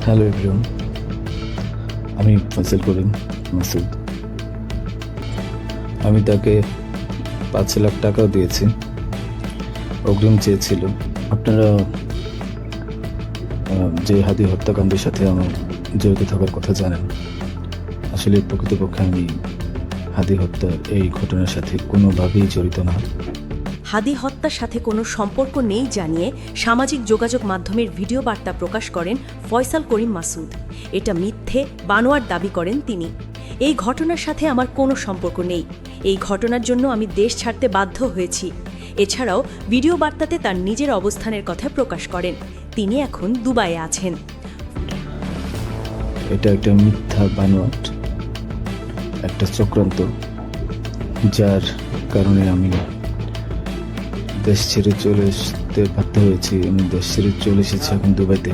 Hello everyone, আমি ফয়সাল করিম মাসুদ। আমি তাকে 5 লাখ টাকাও দিয়েছি, অগ্রিম চেয়েছিল। আপনারা যে হাদি হত্যাকাণ্ডের সাথে আমার জড়িত থাকার কথা জানেন। আসলে প্রকৃতপক্ষে আমি হাদি হত্যার এই ঘটনার সাথে কোনোভাবেই জড়িত না। হাদি হত্যার সাথে কোনো সম্পর্ক নেই জানিয়ে সামাজিক যোগাযোগ মাধ্যমের ভিডিও বার্তা প্রকাশ করেন ফয়সাল করিম মাসুদ। এটা মিথ্যে, বানোয়ার দাবি করেন তিনি। এই ঘটনার সাথে আমার কোনো সম্পর্ক নেই। এই ঘটনার জন্য আমি দেশ ছাড়তে বাধ্য হয়েছি। এছাড়াও ভিডিও বার্তাতে তার নিজের অবস্থানের কথা প্রকাশ করেন। তিনি এখন দুবাইয়ে আছেন। এটা একটা মিথ্যা বানোয়াট, একটা চক্রান্ত, যার কারণে আমি দেশ ছেড়ে চলে আসতে বাধ্য হয়েছি। আমি দেশ ছেড়ে চলে এসেছি এখন দুবাইতে।